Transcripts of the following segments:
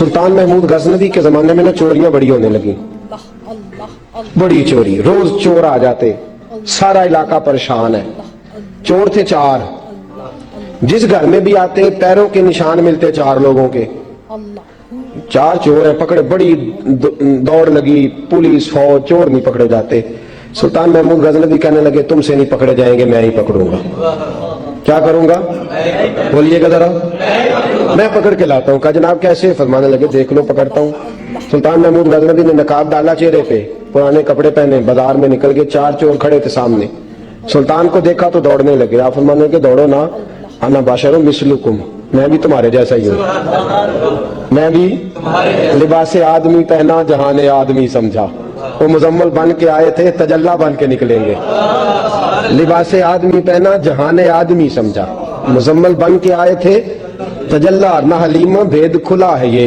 सुल्तान महमूद गजनवी के जमाने में ना चोरियां बड़ी होने लगी, बड़ी चोरी, रोज चोर आ जाते, सारा इलाका परेशान है। चोर थे 4, जिस घर में भी आते पैरों के निशान मिलते 4 लोगों के। 4 चोर है पकड़े, बड़ी दौड़ लगी, पुलिस फौज, चोर नहीं पकड़े जाते। सुल्तान महमूद गजनवी कहने लगे तुमसे नहीं पकड़े जाएंगे, मैं ही पकड़ूंगा। क्या करूंगा बोलिएगा जरा, मैं पकड़ के लाता हूँ। कहा जनाब कैसे? फरमाने लगे देख लो पकड़ता हूँ। सुल्तान महमूद गजनवी ने नकाब डाला चेहरे पे, पुराने कपड़े पहने, बाजार में निकल के 4 चोर खड़े थे सामने। सुल्तान को देखा तो दौड़ने लगे। आप फरमाने लगे दौड़ो ना, अना बाशरुम मिसलुकुम, मैं भी तुम्हारे जैसा ही हूँ, मैं भी लिबासे आदमी पहना जहाने आदमी समझा। वो मुजम्मल बन के आए थे, तजल्ला बन के निकलेंगे। लिबासे आदमी पहना जहाने आदमी समझा, मुजम्मल बन के आए थे, तजल्ला न हलीमा भेद खुला है ये,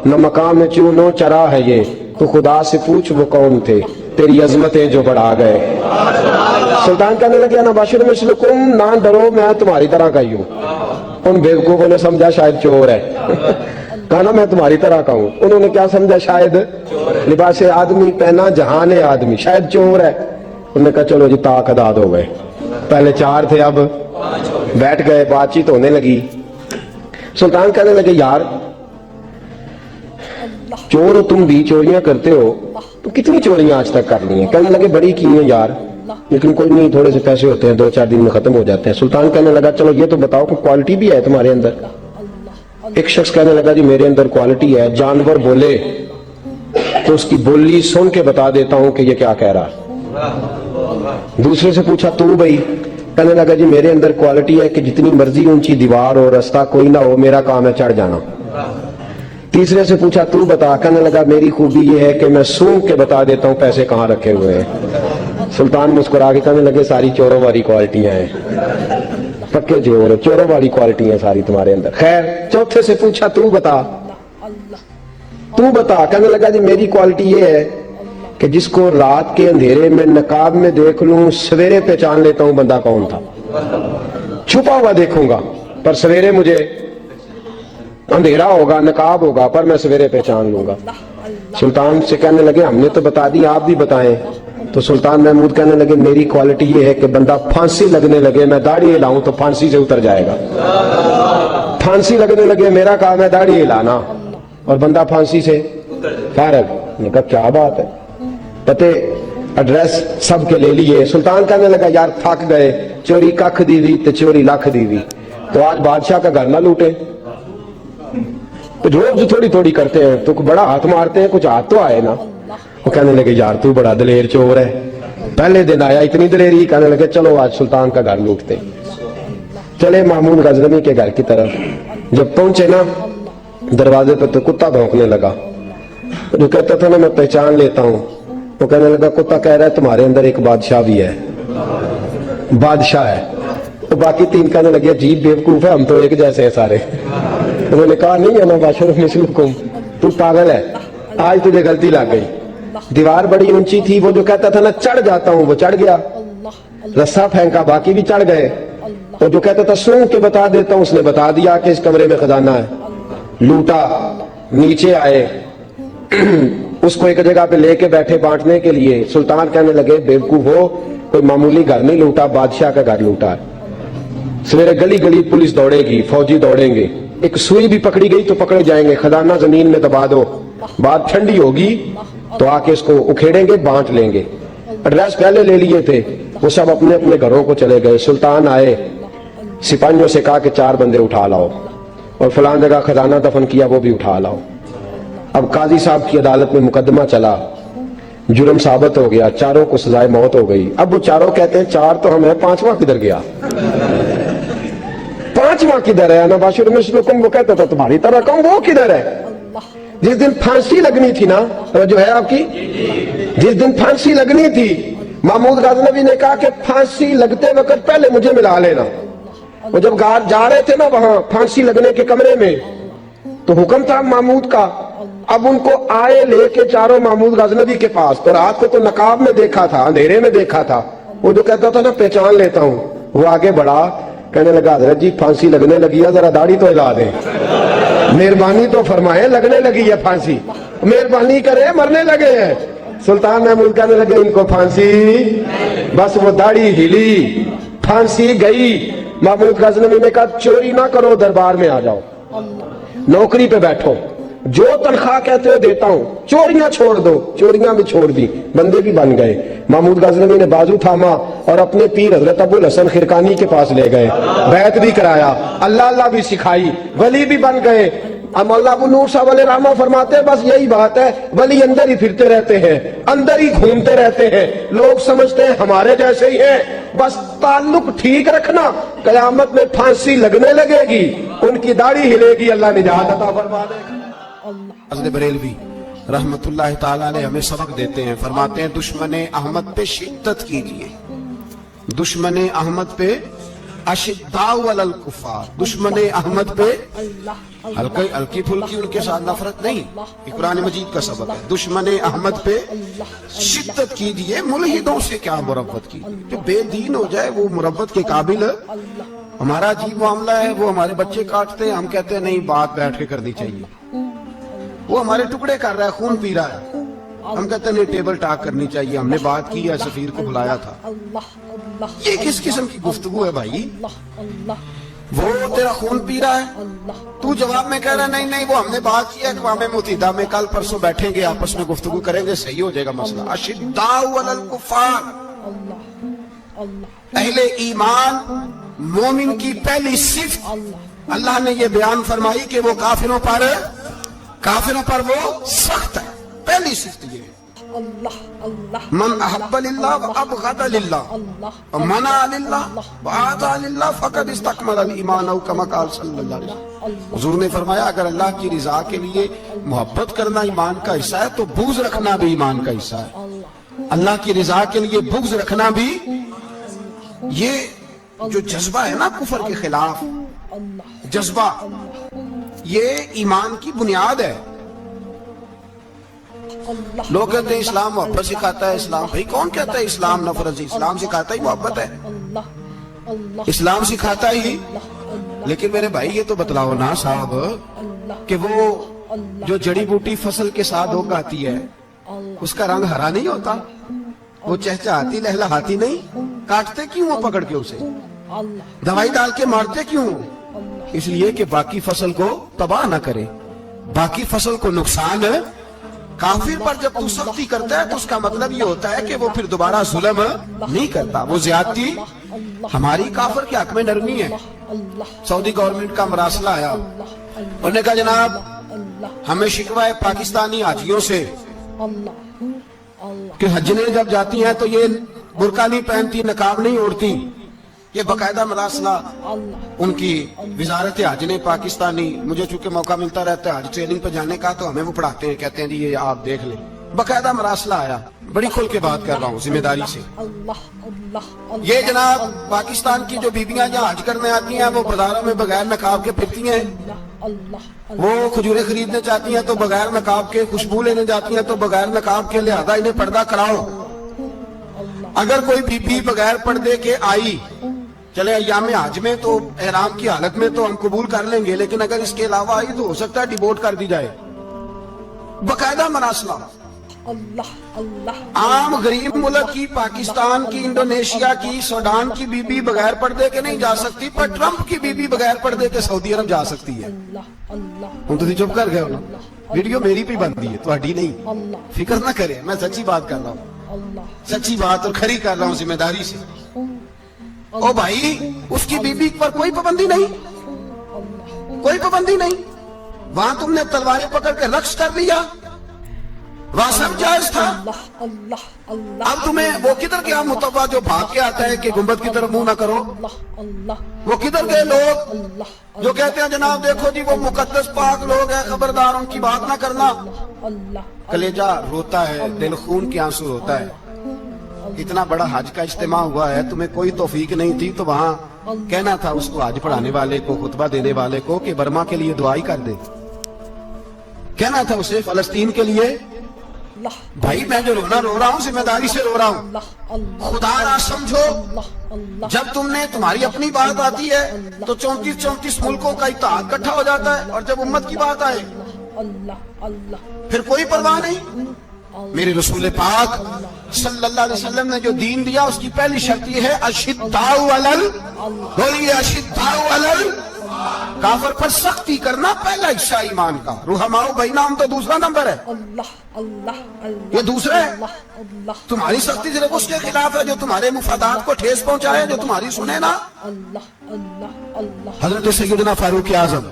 न मकाम चूनो चरा है ये, तो खुदा से पूछ वो कौन थे, तेरी अजमतें जो बढ़ा गए। सुल्तान कहने लगे ना बाशिर मिसलुकुम, ना डरो मैं तुम्हारी तरह का ही हूँ। उन बेवकूफों ने समझा शायद चोर है। कहा ना मैं तुम्हारी तरह का हूँ। उन्होंने क्या समझा? शायद लिबास आदमी पहना जहाने आदमी, शायद चोर है। उन्होंने कहा चलो जी ताक अदाद हो गए। पहले 4 थे, अब बैठ गए, बातचीत होने लगी। सुल्तान कहने लगे यार चोर हो तुम भी, चोरियां करते हो, तो कितनी चोरियां आज तक कर ली हैं? कहने लगे बड़ी की हैं यार, लेकिन कोई नहीं, थोड़े से पैसे होते हैं, 2-4 दिन में खत्म हो जाते हैं। सुल्तान कहने लगा चलो ये तो बताओ कि क्वालिटी भी है तुम्हारे अंदर। एक शख्स कहने लगा जी मेरे अंदर क्वालिटी है, जानवर बोले तो उसकी बोली सुन के बता देता हूं कि ये क्या कह रहा। दूसरे से पूछा तू भाई? कहने लगा जी मेरे अंदर क्वालिटी है कि जितनी मर्जी ऊंची दीवार हो, रास्ता कोई ना हो, मेरा काम है चढ़ जाना। तीसरे से पूछा तू बता? कहने लगा मेरी खूबी ये है कि मैं सूंघ के बता देता हूँ पैसे कहाँ रखे हुए हैं। सुल्तान मुस्कुरा के कहने लगे सारी चोरों वाली क्वालिटियां हैं, पक्के चोर, चोरों वाली क्वालिटियां सारी तुम्हारे अंदर। खैर चौथे से पूछा तू बता, तू बता? कहने लगा जी मेरी क्वालिटी ये है कि जिसको रात के अंधेरे में नकाब में देख लूं, सवेरे पहचान लेता हूं बंदा कौन था। छुपा हुआ देखूंगा पर सवेरे मुझे, अंधेरा होगा, नकाब होगा, पर मैं सवेरे पहचान लूंगा। सुल्तान से कहने लगे हमने तो बता दी, आप भी बताएं। तो सुल्तान महमूद कहने लगे मेरी क्वालिटी ये है कि बंदा फांसी लगने लगे, मैं दाढ़ी हिलाऊं तो फांसी से उतर जाएगा। फांसी लगने लगे, मेरा काम है दाढ़ी हिलाना, और बंदा फांसी से फारग। मैंने कहा क्या बात है, पते एड्रेस सब के ले लिए। सुल्तान कहने लगा यार थक गए, चोरी कख दीवी तो चोरी लख दीवी, तो आज बादशाह का घर ना लूटे। तो रोज थोड़ी थोड़ी करते हैं, तो बड़ा हाथ मारते हैं, कुछ हाथ तो आए ना। वो कहने लगे यार तू बड़ा दलेर चोर है, पहले दिन आया इतनी दलेरी। कहने लगे चलो आज सुल्तान का घर लूटते। चले महमूद गजनवी के घर की तरफ। जब पहुंचे ना दरवाजे पर तो कुत्ता भौंकने लगा। जो कहता था ना मैं पहचान लेता हूं, वो कहने लगा कुत्ता कह रहा है तुम्हारे अंदर एक बादशाह भी है, बादशाह है। तो बाकी 3 कहने लगे अजीब बेवकूफ है, हम तो एक जैसे हैं सारे। उन्होंने कहा नहीं है ना बाशरुम मिसलुकुम, तू पागल है, आज तुझे गलती लग गई। दीवार बड़ी ऊंची थी, वो जो कहता था ना चढ़ जाता हूं वो चढ़ गया, रस्सा फेंका बाकी भी चढ़ गए। वो जो कहता था सूंघ के बता देता हूं, उसने बता दिया कि इस कमरे में खजाना है। लूटा, नीचे आए, उसको एक जगह पे लेके बैठे बांटने के लिए। सुल्तान कहने लगे बेवकूफ हो, कोई मामूली घर नहीं लूटा, बादशाह का घर लूटा है। सवेरे गली गली पुलिस दौड़ेगी, फौजी दौड़ेंगे, एक सुई भी पकड़ी गई तो पकड़े जाएंगे, खजाना जमीन में दबा दो, बात ठंडी होगी तो आके इसको उखेड़ेंगे, बांट लेंगे। एड्रेस पहले ले लिए थे, वो सब अपने अपने घरों को चले गए। सुल्तान आए, सिपाहियों से कहा कि 4 बंदे उठा लाओ, और फलां जगह खजाना दफन किया वो भी उठा लाओ। अब काजी साहब की अदालत में मुकदमा चला, जुर्म साबित हो गया, 4 को सजाए मौत हो गई। अब वो 4 कहते हैं 4 तो हम है, 5वां किधर गया? 5वां किधर है? ना बाशिर मिसलुकुम, वो कहता था तुम्हारी तरह कहूं, वो किधर है? जिस दिन फांसी लगनी थी ना, जो है आपकी, जिस दिन फांसी लगनी थी, महमूद गजनवी ने कहा कि फांसी लगते वक्त पहले मुझे मिला लेना। वो जब जा रहे थे ना वहां फांसी लगने के कमरे में, तो हुक्म था महमूद का। अब उनको आए लेके 4 महमूद गजनवी के पास, तो रात को तो नकाब में देखा था, अंधेरे में देखा था। वो जो कहता था ना पहचान लेता हूं, वो आगे बढ़ा, कहने लगा हजरत जी फांसी लगने लगी है, जरा दाढ़ी तो हिला दें। मेहरबानी तो फरमाए, लगने लगी है फांसी, मेहरबानी करे, मरने लगे हैं। सुल्तान महमूद कहने लगे इनको फांसी, बस वो दाढ़ी हिली, फांसी गई। महमूद गजनवी ने कहा चोरी ना करो, दरबार में आ जाओ, नौकरी पे बैठो, जो तनख्वाह कहते हो देता हूं, चोरियां छोड़ दो। चोरियां भी छोड़ दी, बंदे भी बन गए। महमूद गजनवी ने बाजू थामा और अपने पीर हजरत अबुल हसन खिरकानी के पास ले गए, बैत भी कराया, अल्लाह अल्लाह भी सिखाई, वली भी बन गए। मौला अबू नूर साहब अलैहि रहमा फरमाते हैं बस यही बात है, वली अंदर ही फिरते रहते हैं, अंदर ही घूमते रहते हैं, लोग समझते हैं हमारे जैसे ही हैं, बस ताल्लुक ठीक रखना, कयामत में फांसी लगने लगेगी, उनकी दाढ़ी हिलेगी, अल्लाह निजात अता फरमा देगा। हज़रत बरेलवी रहमतुल्लाह ताला अलैह हमें सबक देते हैं, फरमाते हैं दुश्मन अहमद पे शिद्दत कीजिए, दुश्मन अहमद पे अशिद्दाउ अलल कुफार, दुश्मन अहमद पे हल्की फुल्की उनके साथ नफरत नहीं, कुरान मजीद का सबक है। दुश्मन अहमद पे शिद्दत कीजिए, मुल्हिदों से क्या मुरब्बत की, जो बेदीन हो जाए वो मुरब्बत के काबिल है। हमारा अजीब मामला है, वो हमारे बच्चे काटते हैं, हम कहते हैं नहीं बात बैठ के करनी चाहिए, वो हमारे टुकड़े कर रहा है, खून पी रहा है, हम कहते हैं नहीं टेबल टॉक करनी चाहिए, हमने बात की है, सफीर को बुलाया था। ये किस किस्म की गुफ्तगू है भाई? वो तेरा खून पी रहा है, तू जवाब में कह रहा है नहीं नहीं वो हमने बात की है अक़वाम मुत्तहिदा में, कल परसों बैठेंगे आपस में गुफ्तगू करेंगे, सही हो जाएगा मसला। अशिद्दाउ अलल कुफ़ार, अहले ईमान मोमिन की पहली सिफ़त अल्लाह ने ये बयान फरमाई कि वो काफिरों पर वो सख्त है, पहली सिफ़त ये। मन अहब्ब लिल्लाह व अबग़द लिल्लाह व मना लिल्लाह व आता लिल्लाह फ़क़द इस्तकमल अल ईमान औ कमा क़ाल सल्लल्लाहु अलैहि वसल्लम। हुज़ूर ने फरमाया अगर अल्लाह की रिज़ा के लिए मोहब्बत करना ईमान का हिस्सा है तो बुग़्ज़ रखना भी ईमान का हिस्सा है। अल्लाह की रिज़ा के लिए बुग़्ज़ रखना भी, ये जो जज्बा है ना कुफर के खिलाफ जज्बा, ये ईमान की बुनियाद है। लोग कहते हैं इस्लाम मोहब्बत सिखाता है, इस्लाम भाई कौन कहता है इस्लाम नफरत? इस्लाम सिखाता ही मोहब्बत है, इस्लाम सिखाता ही। लेकिन मेरे भाई ये तो बतलाओ ना साहब कि वो जो जड़ी बूटी फसल के साथ उगाती है उसका रंग हरा नहीं होता, वो चहचहाती लहलहाती नहीं, काटते क्यों वो पकड़ के उसे, दवाई डाल के मारते क्यों? इसलिए कि बाकी फसल को तबाह ना करे, बाकी फसल को नुकसान है। काफिर पर जब तू सख्ती करता है तो उसका मतलब ये होता है कि वो फिर दोबारा जुल्म नहीं करता, वो ज्यादती हमारी काफिर के हक में नरमी है। सऊदी गवर्नमेंट का मरासला आया, उन्होंने कहा जनाब हमें शिकवा है पाकिस्तानी हाजियों से कि हजने जब जाती हैं तो ये बुर्का नहीं पहनती, नकाब नहीं ओढ़ती, ये बाकायदा मरासला उनकी वजारत हज ने पाकिस्तानी, मुझे चूंकि मौका मिलता रहता है हज ट्रेनिंग पे जाने का तो हमें वो पढ़ाते हैं, कहते हैं जी ये आप देख लें, बाकायदा मरासला आया, बड़ी खुल के बात कर रहा हूँ जिम्मेदारी से। ये जनाब पाकिस्तान की जो बीबियां यहाँ हज करने आती हैं वो बाजारों में बगैर नकाब के फिरती हैं, वो खजूरें खरीदने जाती हैं तो बगैर नकाब के, खुशबू लेने जाती हैं तो बगैर नकाब के, लिहाजा इन्हें पर्दा कराओ। अगर कोई बीबी बगैर पर्दे के आई, चले अय्याम हज में तो एहराम की हालत में तो हम कबूल कर लेंगे, लेकिन अगर इसके अलावा आई तो हो सकता है डिवोर्ट कर दी जाए, बाकायदा मरासला। आम गरीब मुल्क की, पाकिस्तान की, इंडोनेशिया की, सूडान की बीबी बगैर पर्दे के नहीं जा सकती, पर ट्रंप की बीबी बगैर पर्दे के सऊदी अरब जा सकती है। हम तो चुप कर गए हो ना, वीडियो मेरी भी बनती है, तुम्हारी नहीं, फिक्र ना करे, मैं सच्ची बात कर रहा हूँ, सच्ची बात और खरी कर रहा हूँ जिम्मेदारी से। ओ भाई उसकी बीबी पर कोई पाबंदी नहीं, कोई पाबंदी नहीं, वहां तुमने तलवारें पकड़ के रक्स कर लिया, वहां सब जायज था। अब तुम्हें वो किधर गया मुतव्वा जो भाग के आता है कि गुंबद की तरफ मुंह ना करो? वो किधर गए लोग जो कहते हैं जनाब देखो जी वो मुकद्दस पाक लोग हैं, खबरदार उनकी बात ना करना? कलेजा रोता है, दिल खून के आंसू रोता है। इतना बड़ा हज का इज्तिमा हुआ है, तुम्हें कोई तौफीक नहीं थी तो वहां कहना था उसको, हज पढ़ाने वाले को, खुतबा देने वाले को कि बर्मा के लिए दुआई कर दे, कहना था उसे फलस्तीन के लिए بھائی میں جو رونا رو رہا ہوں ذمہ داری سے رو رہا ہوں. خدا نہ سمجھو جب تم نے تمہاری اپنی بات آتی ہے تو 34 ملکوں کا اتحاد اکٹھا ہو جاتا ہے, اور جب امت کی بات آئے پھر کوئی پرواہ نہیں. میرے رسول پاک صلی اللہ علیہ وسلم نے جو دین دیا اس کی پہلی شرط یہ ہے اشداء علل, بولیے اشداء علل, کافر پر سختی کرنا پہلا حصہ ایمان کا. رحماء بینہم تو دوسرا نمبر ہے, یہ دوسرا ہے. تمہاری سختی صرف اس کے خلاف ہے جو تمہارے مفادات کو ٹھیس پہنچائے, جو تمہاری سنے نا. حضرت سیدنا فاروق اعظم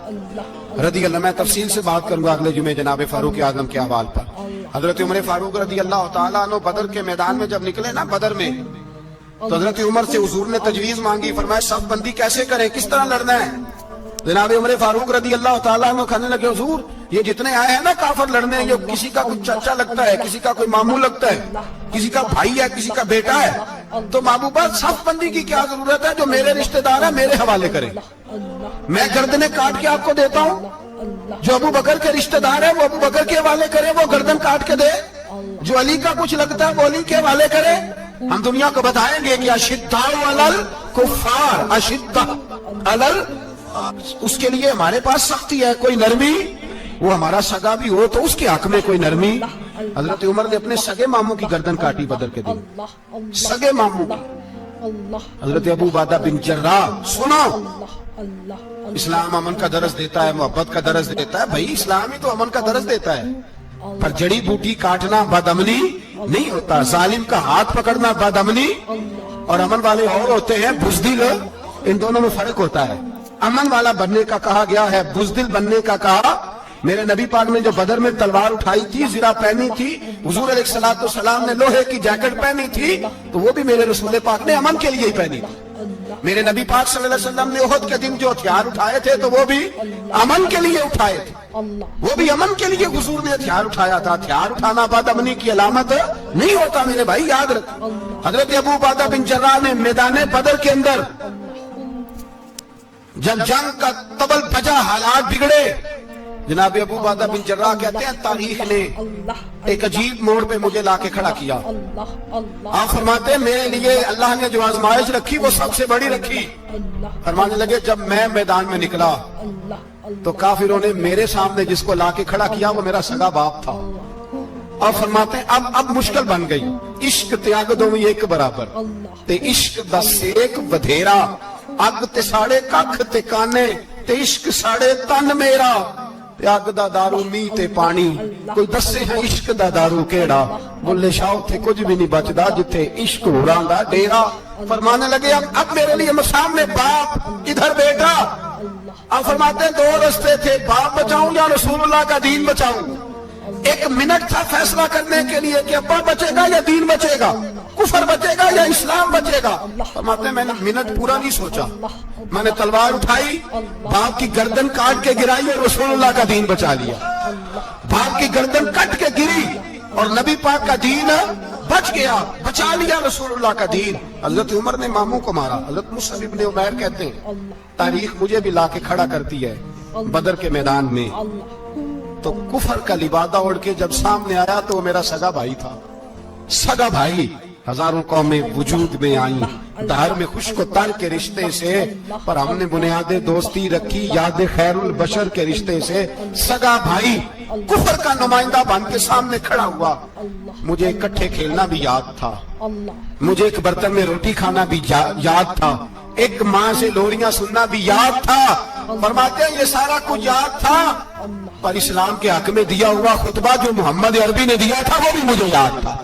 رضی اللہ, میں تفصیل سے بات کروں گا اگلے جمعے جناب فاروق اعظم کے حوال پر. حضرت عمر فاروق رضی اللہ تعالیٰ عنہ بدر کے میدان میں جب نکلے نا, بدر میں, تو حضرت عمر سے حضور نے تجویز مانگی, فرمایا صف بندی کیسے کریں, کس طرح لڑنا ہے. جناب عمر فاروق رضی اللہ تعالیٰ عنہ کہنے لگے حضور یہ جتنے آئے ہیں نا کافر لڑنے, یہ کسی کا کوئی چچا لگتا ہے, کسی کا کوئی ماموں لگتا ہے, کسی کا بھائی ہے, کسی کا بیٹا ہے, تو محبوبہ صف بندی کی کیا ضرورت ہے, جو میرے رشتہ دار ہیں میرے حوالے کریں, میں گردنیں کاٹ کے آپ کو دیتا ہوں. جو ابو بکر کے رشتہ دار ہیں وہ ابو بکر کے حوالے کرے, وہ گردن کاٹ کے دے. جو علی کا کچھ لگتا ہے وہ علی کے حوالے کرے. ہم دنیا کو بتائیں گے کہ اشداء علل کفار, اشداء علل, اس کے لیے ہمارے پاس سختی ہے, کوئی نرمی. وہ ہمارا سگا بھی ہو تو اس کے حق میں کوئی نرمی. حضرت عمر نے اپنے سگے ماموں کی گردن کاٹی بدر کے دن, سگے ماموں کی. حضرت ابو عبیدہ بن جراح, سنو, اسلام امن کا درس دیتا ہے, محبت کا درس دیتا ہے. بھائی اسلام ہی تو امن کا درس دیتا ہے, پر جڑی بوٹی کاٹنا بد امنی نہیں ہوتا, ظالم کا ہاتھ پکڑنا بد امنی, اور امن والے اور ہوتے ہیں بزدل. ان دونوں میں فرق ہوتا ہے. امن والا بننے کا کہا گیا ہے, بزدل بننے کا کہا. میرے نبی پاک نے جو بدر میں تلوار اٹھائی تھی, زرہ پہنی تھی, حضور علیہ السلام نے لوہے کی جیکٹ پہنی تھی, تو وہ بھی میرے رسول پاک نے امن کے لیے ہی پہنی تھی. میرے نبی پاک صلی اللہ علیہ وسلم نے احد کے دن جو ہتھیار اٹھائے تھے تو وہ بھی امن کے لیے اٹھائے تھے, وہ بھی امن کے لیے حضور نے ہتھیار اٹھایا تھا. ہتھیار اٹھانا بد امنی کی علامت نہیں ہوتا میرے بھائی, یاد رکھو. حضرت ابو عبیدہ بن جراح نے میدان بدر کے اندر جب جنگ کا تبل بجا, حالات بگڑے, جناب ابو عبیدہ بن جراح کہتے ہیں تاریخ نے ایک عجیب موڑ پہ مجھے لا کے کھڑا کیا. آپ فرماتے ہیں میرے لیے اللہ نے جو آزمائش رکھی وہ سب سے بڑی رکھی. فرمانے لگے جب میں میدان میں نکلا تو کافروں نے میرے سامنے جس کو لا کے کھڑا کیا وہ میرا سگا باپ تھا. اور فرماتے ہیں اب مشکل بن گئی. عشق تیاگ دو ایک برابر, تے عشق دا سیک بدھیرا, اگ تے ساڑے ککھ تے کانے, تے عشق ساڑے تن میرا, اگ دا دارو می تے پانی, کوئی دسے ہے عشق دا دارو کیڑا, بلے شاہ تھے کچھ بھی نہیں بچدا جتھے عشق ہوراں دا ڈیرا. فرمانے لگے اب میرے لیے سامنے باپ, ادھر بیٹا. اب فرماتے ہیں دو رستے تھے, باپ بچاؤں یا رسول اللہ کا دین بچاؤں. ایک منٹ تھا فیصلہ کرنے کے لیے کہ ابا بچے گا یا دین بچے گا, کفر بچے گا یا اسلام بچے گا. فرماتے ہیں میں نے منٹ پورا نہیں سوچا, میں نے تلوار اٹھائی, باپ کی گردن کاٹ کے گرائی اور رسول اللہ کا دین بچا لیا. باپ کی گردن کٹ کے گری اور نبی پاک کا دین بچ گیا, بچا لیا رسول اللہ کا دین. حضرت عمر نے ماموں کو مارا. حضرت مصعب ابن عمیر کہتے ہیں تاریخ مجھے بھی لا کے کھڑا کرتی ہے بدر کے میدان میں, تو کفر کا لبادہ اوڑھ کے جب سامنے آیا تو وہ میرا سگا بھائی تھا. سگا بھائی, ہزاروں قومیں وجود میں آئیں دہر میں خشک و تر کے رشتے سے, پر ہم نے بنیاد دوستی رکھی یاد خیر البشر کے رشتے سے. سگا بھائی کفر کا نمائندہ بن کے سامنے کھڑا ہوا. مجھے اکٹھے کھیلنا بھی یاد تھا, مجھے ایک برتن میں روٹی کھانا بھی یاد تھا, ایک ماں سے لوریاں سننا بھی یاد تھا. فرماتے ہیں یہ سارا کچھ یاد تھا, پر اسلام کے حق میں دیا ہوا خطبہ جو محمد عربی نے دیا تھا وہ بھی مجھے یاد تھا.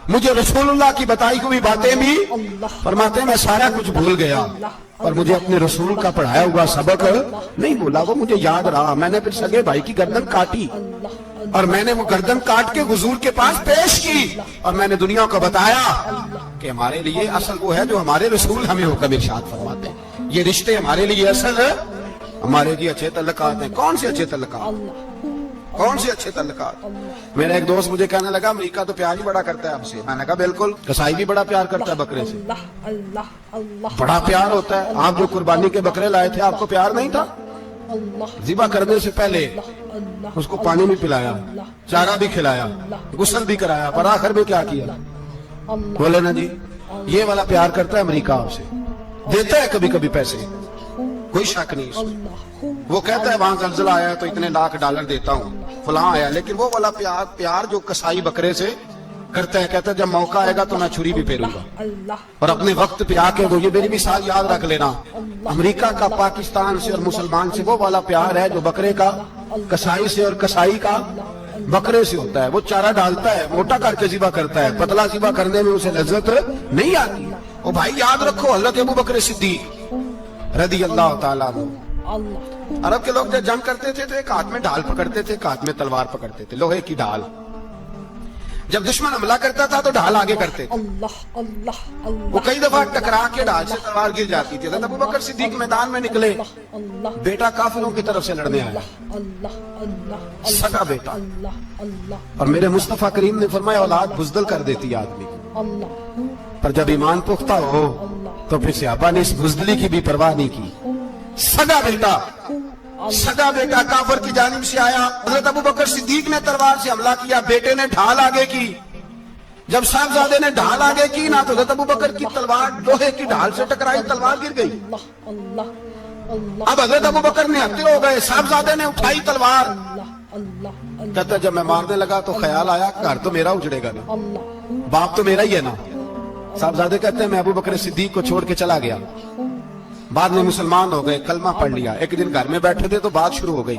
مجھے رسول اللہ کی بتائی ہوئی باتیں بھی, فرماتے ہیں میں سارا کچھ بھول گیا, اور مجھے اپنے رسول کا پڑھایا ہوا سبق نہیں بولا, وہ مجھے یاد رہا. میں نے پھر سگے بھائی کی گردن کاٹی اور میں نے وہ گردن کاٹ کے حضور کے پاس پیش کی, اور میں نے دنیا کو بتایا کہ ہمارے لیے اصل وہ ہے جو ہمارے رسول ہمیں حکم ارشاد فرماتے ہیں. یہ رشتے ہمارے لیے اصل ہے, ہمارے لیے اچھے تعلقات ہیں. کون سے اچھے تعلقات, کون سے اچھے تعلقات. میرا ایک دوست مجھے کہنے لگا امریکہ تو پیار ہی بڑا کرتا ہے آپ سے. میں نے کہا بالکل, کسائی بھی بڑا پیار کرتا ہے بکرے سے, بڑا پیار ہوتا ہے. آپ جو قربانی کے بکرے لائے تھے آپ کو پیار نہیں تھا, ज़िबा करने से पहले उसको पानी भी पिलाया, चारा भी खिलाया, गुस्ल भी कराया, पर आखिर में क्या किया? बोले ना जी, ये वाला प्यार करता है अमेरिका आपसे, देता है कभी कभी पैसे, कोई शक नहीं इसमें। वो कहता है वहां जलजला आया तो इतने लाख डॉलर देता हूँ, फलां आया, लेकिन वो वाला प्यार जो कसाई बकरे से करता है, कहता है जब मौका आएगा तो मैं छुरी भी फेरूंगा। और अपने वक्त पे आके वो, ये मेरी मिसाल याद रख लेना, अमेरिका का पाकिस्तान से और मुसलमान से वो वाला प्यार है जो बकरे का कसाई से और कसाई का बकरे से होता है। वो चारा डालता है, मोटा करके ज़िबा करता है, पतला ज़िबा करने में उसे लज्जत नहीं आती। ओ भाई याद रखो, हज़रत अबू बकर सिद्दीक रज़ी अल्लाह ताला अन्हु, अरब के लोग जब जंग करते थे तो एक हाथ में ढाल पकड़ते थे, एक हाथ में तलवार पकड़ते थे, लोहे की ढाल। जब दुश्मन हमला करता था तो ढाल आगे करते थे। वो कई दफा टकरा के ढाल से तलवार गिर जाती थी। अबू बकर सिद्दीक मैदान में निकले, बेटा काफिरों की तरफ से लड़ने आया, सगा बेटा, और मेरे मुस्तफा करीम ने फरमाया औलाद बुज़दिल कर देती है आदमी को, पर जब ईमान पुख्ता हो तो फिर सहाबा ने इस बुज़दिली की भी परवाह नहीं की। सगा बेटा काफर की जानिब से आया, हज़रत अबू बकर सिद्दीक ने तलवार से हमला किया, बेटे ने ढाल आगे की। जब साहबजादे ने ढाल आगे की ना तो हज़रत अबू बकर की तलवार लोहे की ढाल से टकराई, तलवार गिर गई। अब हज़रत अबू बकर ने हत्या हो गए, साहबजादे ने उठाई तलवार। कहता जब मैं मारने लगा तो ख्याल आया घर तो मेरा उजड़ेगा ना, बाप तो मेरा ही है ना। साहबजादे कहते हैं मैं अबू बकर सिद्दीक को छोड़ के चला गया, बाद में मुसलमान हो गए, कलमा पढ़ लिया। एक दिन घर में बैठे थे तो बात शुरू हो गई।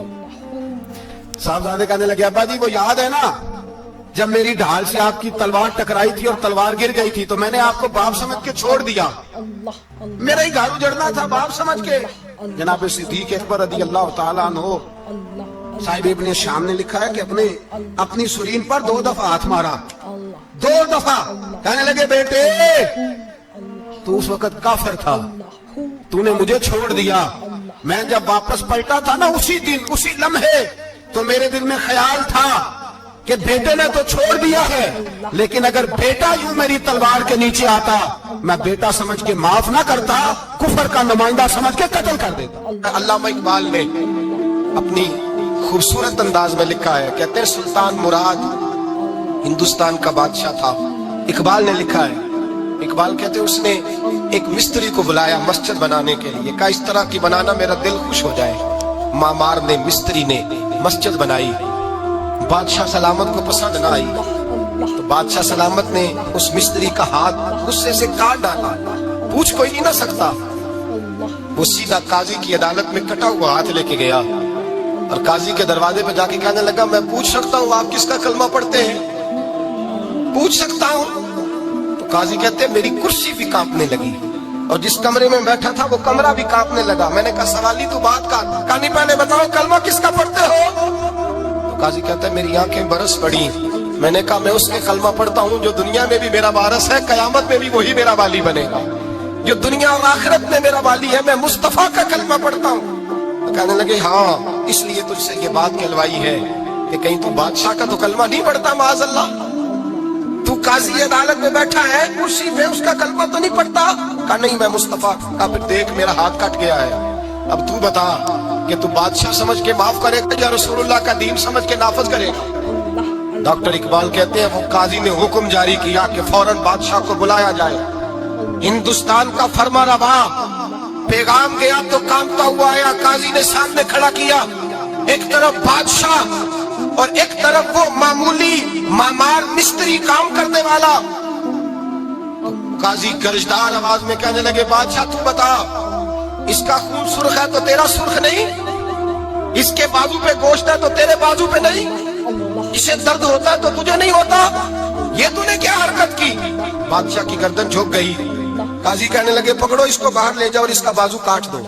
साहबजादे कहने लगे अब्बा जी वो याद है ना जब मेरी ढाल से आपकी तलवार टकराई थी और तलवार गिर गई थी तो मैंने आपको बाप समझ के छोड़ दिया, मेरा ही घर उजड़ना था बाप समझ के। जनाब सिद्दीक अकबर रज़ी अल्लाह ताला अन्हु साहिब इब्ने शाम ने लिखा है कि अपनी सुरीन पर 2 दफा हाथ मारा, 2 दफा। कहने लगे बेटे तू उस वक्त काफिर था, तूने मुझे छोड़ दिया, मैं जब वापस पलटा था ना उसी दिन उसी लम्हे तो मेरे दिल में ख्याल था कि बेटे ने तो छोड़ दिया है, लेकिन अगर बेटा यूं मेरी तलवार के नीचे आता मैं बेटा समझ के माफ ना करता, कुफर का नुमाइंदा समझ के कत्ल कर देता। अल्लामा इकबाल ने अपनी खूबसूरत अंदाज में लिखा है, कहते हैं सुल्तान मुराद हिंदुस्तान का बादशाह था। इकबाल ने लिखा है, इकबाल कहते हैं उसने एक मिस्त्री को बुलाया मस्जिद बनाने के लिए, कहा इस तरह की बनाना मेरा दिल खुश हो जाए। मामार ने मिस्त्री ने मस्जिद बनाई, बादशाह सलामत को पसंद ना आई तो बादशाह सलामत ने उस मिस्त्री का हाथ गुस्से से काट डाला, पूछ कोई नहीं ना सकता। वो सीधा काजी की अदालत में कटा हुआ हाथ लेके गया और काजी के दरवाजे पे जाके कहने लगा मैं पूछ सकता हूँ आप किसका कलमा पढ़ते हैं, पूछ सकता हूँ? तो काजी कहते मेरी कुर्सी भी कांपने लगी और जिस कमरे में बैठा था वो कमरा भी कांपने लगा। मैंने कहा सवाली तो बात का, कहानी पहले बताओ कलमा किसका पढ़ते हो? तो काजी कहता है मेरी आंखें बरस पड़ी। मैंने कहा मैं उसके कलमा पढ़ता हूँ जो दुनिया में भी मेरा वारिस है, कयामत में भी वही मेरा वाली बनेगा, जो दुनिया और आखिरत में मेरा वाली है, मैं मुस्तफा का कलमा पढ़ता हूँ। तो कहने लगे हाँ इसलिए तुझसे ये बात कहलवाई है कि कहीं तू बादशाह का तो कलमा नहीं पढ़ता, माज़अल्लाह तू काजी अदालत में बैठा है कुर्सी पे उसका कलमा तो नहीं पढ़ता? कहा नहीं मैं मुस्तफा का। फिर देख मेरा हाथ कट गया है, अब तू बता कि तू बादशाह समझ के माफ करेगा या रसूलुल्लाह का दीन समझ के नाफिज करेगा? डॉक्टर इकबाल कहते हैं वो काजी ने हुक्म जारी किया कि फौरन बादशाह को बुलाया जाए। हिंदुस्तान का फरमा रवा पैगाम गया तो कांपता हुआ आया, काजी ने सामने खड़ा किया, एक तरफ बादशाह और एक तरफ वो मामूली मामार मिस्त्री काम करने वाला। काजी गरजदार आवाज में कहने लगे बादशाह तू बता इसका खून सुर्ख है तो तेरा सुर्ख नहीं, इसके बाजू पे गोश्त है तो तेरे बाजू पे नहीं, इसे दर्द होता है तो तुझे नहीं होता, ये तूने क्या हरकत की? बादशाह की गर्दन झुक गई। काजी कहने लगे पकड़ो इसको बाहर ले जाओ और इसका बाजू काट दो,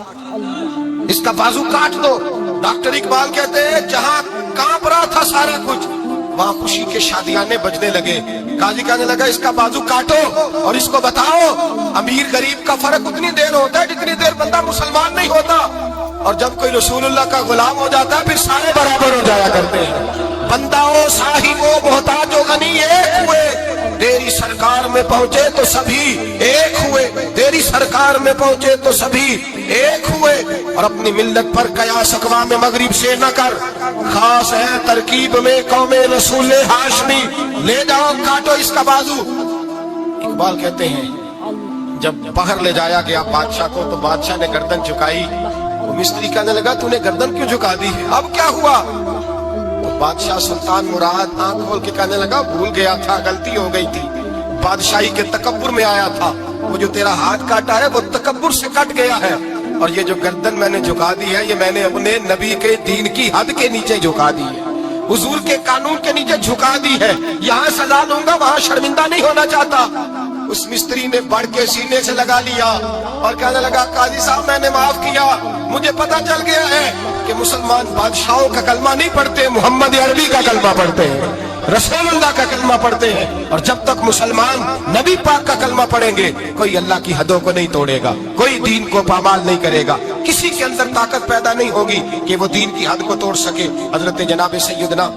इसका बाजू काट दो। डॉक्टर इकबाल कहते हैं जहां कांप रहा था सारा कुछ वहां खुशी के शादियाने बजने लगे। काजी कहने लगा इसका बाजू काटो और इसको बताओ अमीर गरीब का फर्क उतनी देर होता है जितनी देर बंदा मुसलमान नहीं होता, और जब कोई रसूलुल्लाह का गुलाम हो जाता है फिर सारे बराबर हो जाया करते हैं। बंदाओ साहिबो मोहताजो गनी एक हुए, तेरी सरकार में पहुंचे तो सभी एक हुए, तेरी सरकार में पहुंचे तो सभी एक हुए। और अपनी मिल्लत पर कयास अक़वाम मगरिब से न कर, खास है तरकीब में कौमे रसूल हाशमी, ले जाओ काटो इसका बाजू। इकबाल कहते हैं जब बाहर ले जाया गया बादशाह को तो बादशाह ने गर्दन झुकाई। वो मिस्त्री कहने लगा तूने गर्दन क्यों झुका दी, अब क्या हुआ? तो बादशाह सुल्तान मुराद आंख खोल के कहने लगा भूल गया था, गलती हो गई थी, बादशाही के तकब्बुर में आया था। वो जो तेरा हाथ काटा है वो तकब्बुर से कट गया है, और ये जो गर्दन मैंने झुका दी है ये मैंने अपने नबी के दीन की हद के नीचे झुका दी है, हुजूर के कानून के नीचे झुका दी है। यहाँ सजा लूंगा वहाँ शर्मिंदा नहीं होना चाहता। उस मिस्त्री ने बढ़ के सीने से लगा लिया और कहने लगा काजी साहब मैंने माफ किया, मुझे पता चल गया है कि मुसलमान बादशाहों का कलमा नहीं पढ़ते, मोहम्मद अरबी का कलमा पढ़ते हैं, रसूलुल्लाह का कलमा पढ़ते हैं। और जब तक मुसलमान नबी पाक का कलमा पढ़ेंगे कोई अल्लाह की हदों को नहीं तोड़ेगा, कोई दीन को पामाल नहीं करेगा, किसी के अंदर ताकत पैदा नहीं होगी कि वो दीन की हद को तोड़ सके। हजरत जनाब सैयदना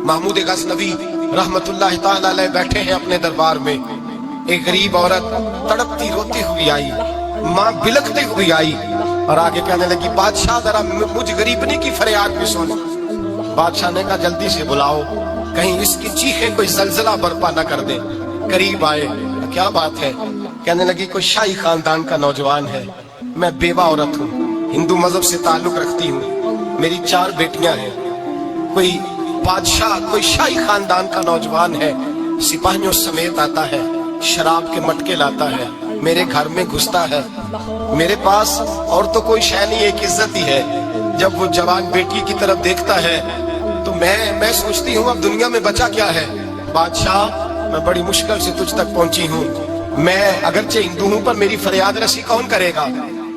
महमूद गज़नवी रहमतुल्लाह ताला अलैह बैठे हैं अपने दरबार में। एक गरीब औरत तड़पती रोती हुई आई, माँ बिलखती हुई आई और आगे कहने लगी बादशाह जरा मुझ गरीबनी की फरियाद भी सुन। बादशाह ने कहा जल्दी से बुलाओ, कहीं इसकी चीखें कोई जलजला बर्पा न कर दे। करीब आए, क्या बात है? कहने लगी कोई शाही खानदान का नौजवान है, मैं बेवा औरत हूँ, हिंदू मजहब से ताल्लुक रखती हूँ, मेरी 4 बेटियां हैं। कोई बादशाह कोई शाही खानदान का नौजवान है, सिपाहियों समेत आता है, शराब के मटके लाता है, मेरे घर में घुसता है, मेरे पास और तो कोई शय नहीं, एक इज्जत ही है। जब वो जवान बेटी की तरफ देखता है तो मैं सोचती हूँ अब दुनिया में बचा क्या है। बादशाह मैं बड़ी मुश्किल से तुझ तक पहुंची हूँ, मैं अगरचे हिंदू हूँ पर मेरी फरियाद रसी कौन करेगा?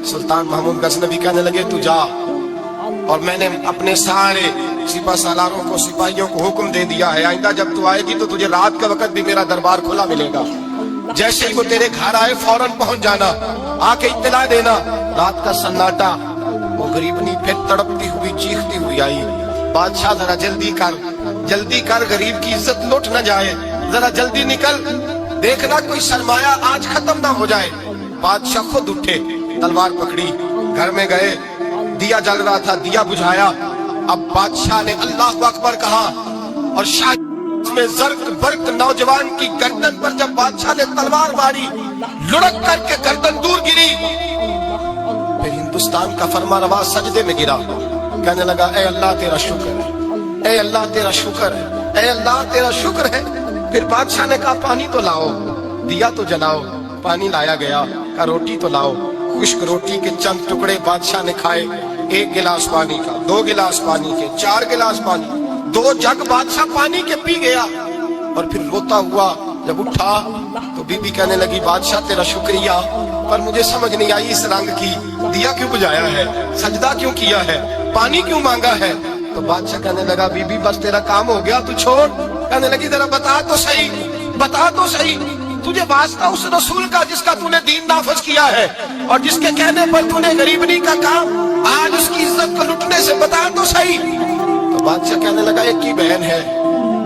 सुल्तान महमूद गज़नवी कहने लगे तू जा। और मैंने अपने सारे सिपा सालारों को, सिपाहियों को हुक्म दे दिया है आइंदा जब तू आएगी तो तुझे रात के वक्त भी मेरा दरबार खुला मिलेगा। जैसे ही वो तेरे घर आए फौरन पहुंच जाना, आके इत्तला देना। रात का सन्नाटा, वो गरीबनी फिर तड़पती हुई चीखती हुई आई, बादशाह जरा जल्दी कर, गरीब की इज्जत लुट न जाए, जरा जल्दी निकल, देखना कोई सरमाया आज खत्म ना हो जाए। बादशाह खुद उठे, तलवार पकड़ी, घर में गए, दिया जल रहा था, दिया बुझाया। अब बादशाह ने अल्लाह अकबर कहा और शाह में जर्क बर्क नौजवान की गर्दन पर जब बादशाह ने तलवार मारी, लुढ़क करके गर्दन दूर गिरी। फिर हिंदुस्तान का फरमानरवा सजदे में गिरा, कहने लगा ए अल्लाह तेरा शुक्र है, ए अल्लाह तेरा शुक्र है, ए अल्लाह तेरा शुक्र है। फिर बादशाह ने कहा पानी तो लाओ, दिया तो जलाओ। पानी लाया गया, कहा रोटी तो लाओ। खुश्क रोटी के चंद टुकड़े बादशाह ने खाए, 1 गिलास पानी का, 2 गिलास पानी के, 4 गिलास पानी, 2 जग बादशाह पानी के पी गया। और फिर रोता हुआ जब उठा तो बीबी कहने लगी बादशाह तेरा शुक्रिया, पर मुझे समझ नहीं आई इस रंग की, दिया क्यों बुझाया है, सजदा क्यों किया है, पानी क्यों मांगा है? तो बादशाह कहने लगा बीबी बस तेरा काम हो गया, तू छोड़। कहने लगी जरा बता तो सही, बता तो सही, तुझे वास्ता उस रसूल का जिसका तूने दीन नाफज किया है और जिसके कहने पर तूने गरीबनी का काम आज उसकी इज्जत को लुटने से बता तो सही। तो बादशाह कहने लगा एक ही बहन है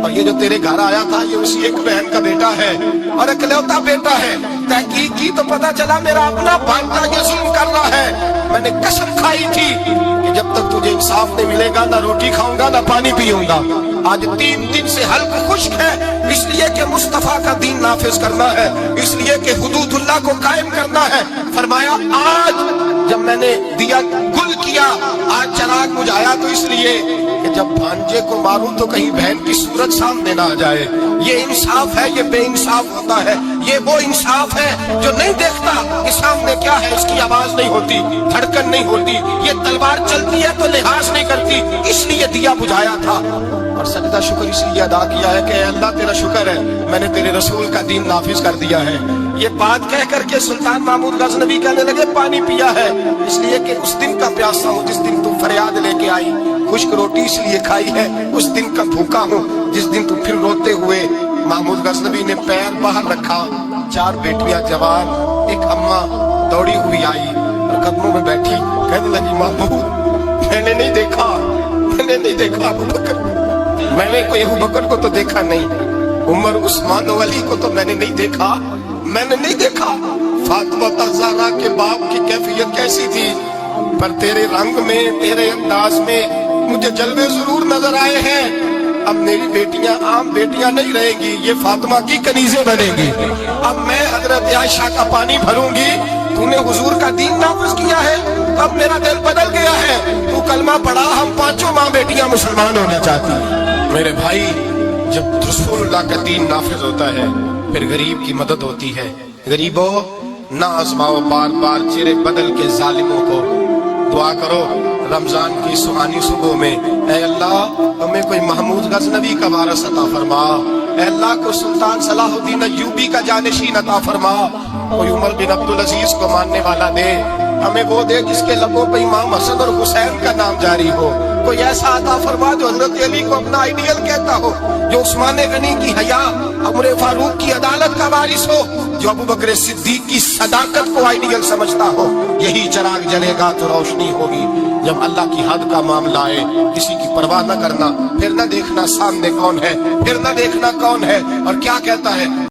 और ये जो तेरे घर आया था ये उसी एक बहन का बेटा है और इकलौता बेटा है। तहकीक की तो पता चला मेरा अपना भांजा ये जुल्म कर रहा है। मैंने कसम खाई थी कि जब तक तुझे इंसाफ नहीं मिलेगा ना रोटी खाऊंगा ना पानी पीऊंगा। आज 3 दिन से हल्क खुश्क है, इसलिए कि मुस्तफा का दीन नाफिज करना है, इसलिए कि हुदूदुल्लाह को कायम करना है। फरमाया आज जब मैंने दिया गुल किया, आज चराग बुझाया तो इसलिए कि जब भांजे को मारूं तो कहीं बहन की सूरत सामने ना आ जाए। ये इंसाफ है, ये बेइंसाफ होता है। ये वो इंसाफ है जो नहीं देखता कि सामने क्या है, इसकी आवाज नहीं होती, धड़कन नहीं होती, ये तलवार चलती है तो लिहाज नहीं करती, इसलिए दिया बुझाया था। और सजदा शुक्र इसलिए अदा किया है कि अल्लाह तेरा शुक्र है मैंने तेरे रसूल का दीन नाफिज कर दिया है। ये बात कह करके सुल्तान महमूद गज़नवी कहने लगे पानी पिया है इसलिए कि उस दिन का प्यासा हूँ जिस दिन तुम फरियाद लेके आई, खुश्क रोटी इसलिए खाई है उस दिन का भूखा हूँ जिस दिन तुम फिर रोते हुए। महमूद गज़नवी ने पैर बाहर रखा, 4 बेटियां जवान, एक अम्मा दौड़ी हुई आई और कदमों में बैठी, कहने लगी महमूद मैंने नहीं देखा अबू बकर, मैंने कोई अबू बकर को तो देखा नहीं, उमर उस्मान और अली को तो मैंने नहीं देखा, मैंने नहीं देखा। फातिमा ज़हरा के बाप की कैफियत कैसी थी, पर तेरे रंग में, तेरे अंदाज में मुझे जलवे जरूर नजर आए हैं। अब मेरी बेटियां आम बेटियां नहीं रहेंगी, ये फातिमा की कनीज़ें बनेगी। अब मैं हजरत आयशा का पानी भरूंगी। तूने हुजूर का दीन नाफिज किया है, अब मेरा दिल बदल गया है। तू कलमा पढ़ा, हम पांचों माँ बेटियां मुसलमान होना चाहती। मेरे भाई, जब रसूलुल्लाह का दीन नाफिज होता है फिर गरीब की मदद होती है। गरीबों, ना आजमाओ बार बार चेहरे बदल के जालिमों को। दुआ करो रमजान की सुहानी सुबह में, ऐ अल्लाह हमें कोई महमूद गजनवी का वारिस अता फरमा, ऐ अल्लाह को सुल्तान सलाहुद्दीन अय्यूबी का जानशीन अता फरमा, कोई उमर बिन अब्दुल अजीज को मानने वाला दे, हमें वो दे जिसके लबों पे इमाम हसन और हुसैन का नाम जारी हो। कोई ऐसा अता फरमा जो हजरत अली को अपना आइडियल कहता हो, जो उस्मान गनी की हया, उमर फारूक की अदालत का वारिस हो, जो अबू बकर सिद्दीक की सदाकत को आइडियल समझता हो। यही चिराग जलेगा तो रोशनी होगी। जब अल्लाह की हद का मामला आए, किसी की परवाह न करना, फिर न देखना सामने कौन है, फिर न देखना कौन है और क्या कहता है।